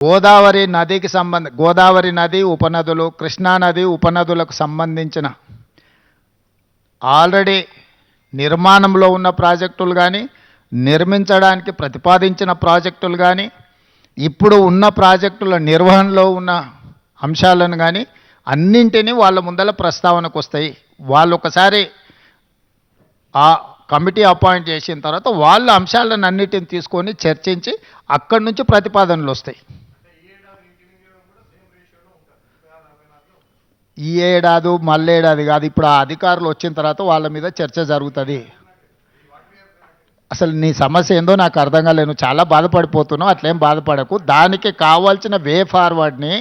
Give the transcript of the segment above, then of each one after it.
గోదావరి నది ఉపనదులు, కృష్ణా నది ఉపనదులకు సంబంధించిన ఆల్రెడీ నిర్మాణంలో ఉన్న ప్రాజెక్టులు కానీ, నిర్మించడానికి ప్రతిపాదించిన ప్రాజెక్టులు కానీ, ఇప్పుడు ఉన్న ప్రాజెక్టుల నిర్వహణలో ఉన్న అంశాలను కానీ అన్నింటినీ వాళ్ళ ముందల ప్రస్తావనకు వస్తాయి. వాళ్ళు ఒకసారి ఆ కమిటీ అపాయింట్ చేసిన తర్వాత వాళ్ళ అంశాలను అన్నిటిని తీసుకొని చర్చించి అక్కడి నుంచి ప్రతిపాదనలు వస్తాయి. ఈ ఏడాది మళ్ళేడాది కాదు, ఇప్పుడు ఆ అధికారులు వచ్చిన తర్వాత వాళ్ళ మీద చర్చ జరుగుతుంది. అసలు నీ సమస్య ఏందో నాకు అర్థం కాలేదు. చాలా బాధపడిపోతున్నావు. అట్లేం బాధపడకు. దానికి కావాల్సిన వే ఫార్వర్డ్ని,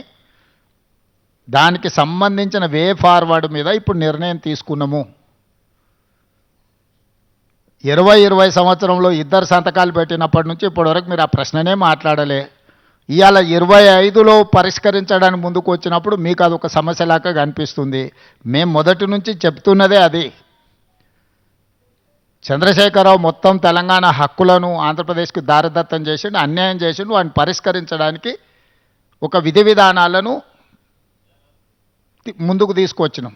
దానికి సంబంధించిన వే ఫార్వర్డ్ మీద ఇప్పుడు నిర్ణయం తీసుకున్నాము. 2020 సంవత్సరంలో ఇద్దరు సంతకాలు పెట్టినప్పటి నుంచి ఇప్పటివరకు మీరు ఆ ప్రశ్ననే మాట్లాడలే. ఇవాళ 25లో పరిష్కరించడానికి ముందుకు వచ్చినప్పుడు మీకు అది ఒక సమస్యలాగా కనిపిస్తుంది. మేము మొదటి నుంచి చెప్తున్నదే అది. చంద్రశేఖరరావు మొత్తం తెలంగాణ హక్కులను ఆంధ్రప్రదేశ్కి దారదత్తం చేసిండు, అన్యాయం చేసిండు. వాటిని పరిష్కరించడానికి ఒక విధి విధానాలను ముందుకు తీసుకొచ్చినాం.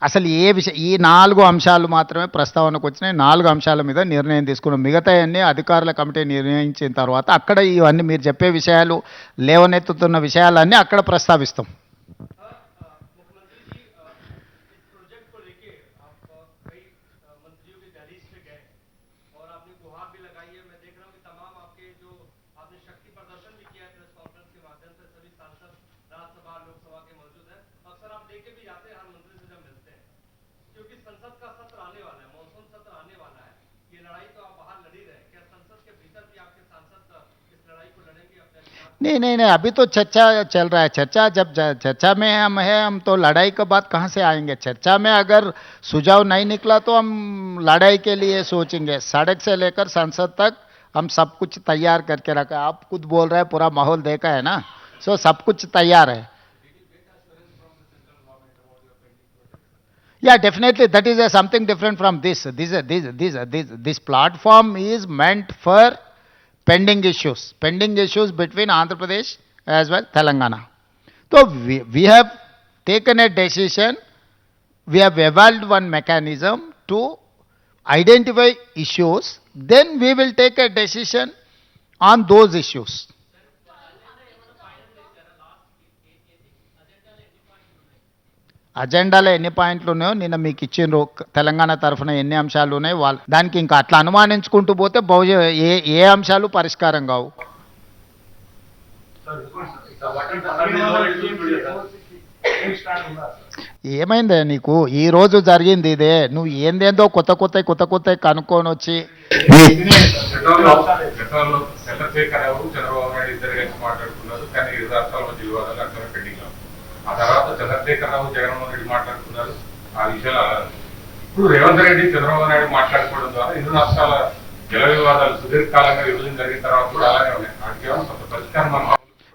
అసలు ఈ 4 అంశాలు మాత్రమే ప్రస్తావనకు వచ్చినాయి. 4 అంశాల మీద నిర్ణయం తీసుకున్నాం. మిగతా అన్ని అధికారుల కమిటీ నిర్ణయించిన తర్వాత అక్కడ ఇవన్నీ మీరు చెప్పే విషయాలు, లేవనెత్తుతున్న విషయాలన్నీ అక్కడ ప్రస్తావిస్తాం. नहीं, अभी तो चर्चा चल रहा है. चर्चा में हम हैं, हम तो लड़ाई के बाद कहाँ से आएंगे. चर्चा में अगर सुझाव नहीं निकला तो हम लड़ाई के लिए सोचेंगे. सड़क से लेकर संसद तक हम सब कुछ तैयार करके रखा है. आप खुद बोल रहे हैं, पूरा माहौल देखा है ना, सो सब कुछ तैयार है. Yeah, definitely that is something different from this. This platform is meant for pending issues between Andhra Pradesh as well Telangana. So we have taken a decision. We have evolved one mechanism to identify issues. Then we will take a decision on those issues. అజెండాలో ఎన్ని పాయింట్లు ఉన్నాయో నిన్న మీకు ఇచ్చిండ్రు. తెలంగాణ తరఫున ఎన్ని అంశాలు ఉన్నాయి, వాళ్ళు దానికి ఇంకా అట్లా అనుమానించుకుంటూ పోతే ఏ అంశాలు పరిష్కారం కావు. ఏమైందే నీకు? ఈ రోజు జరిగింది ఇదే. నువ్వు ఏందేందో కొత్త కనుక్కొని వచ్చి ఆ తర్వాత చంద్రశేఖరరావు జగన్మోహన్ రెడ్డి మాట్లాడుతున్నారు. ఆ విషయాలు ఇప్పుడు రేవంత్ రెడ్డి చంద్రబాబు నాయుడు మాట్లాడుకోవడం ద్వారా 2 రాష్ట్రాల జల వివాదాలు సుదీర్ఘకాలంగా విభజన జరిగిన తర్వాత కూడా అలానే ఉన్నాయి. వాటికి కొంత పరిష్కారం.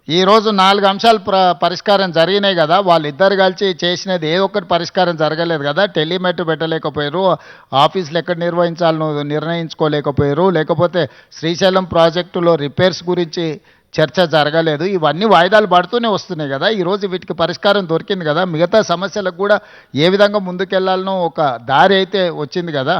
ఈరోజు 4 అంశాలు పరిష్కారం జరిగినాయి కదా. వాళ్ళిద్దరు కలిసి చేసినది ఏ ఒక్కటి పరిష్కారం జరగలేదు కదా. టెలిమెట్ పెట్టలేకపోయారు, ఆఫీసులు ఎక్కడ నిర్వహించాలను నిర్ణయించుకోలేకపోయారు, లేకపోతే శ్రీశైలం ప్రాజెక్టులో రిపేర్స్ గురించి చర్చ జరగలేదు. ఇవన్నీ వాయిదాలు పడుతూనే వస్తున్నాయి కదా. ఈరోజు వీటికి పరిష్కారం దొరికింది కదా. మిగతా సమస్యలకు కూడా ఏ విధంగా ముందుకెళ్లాలనో ఒక దారి అయితే వచ్చింది కదా.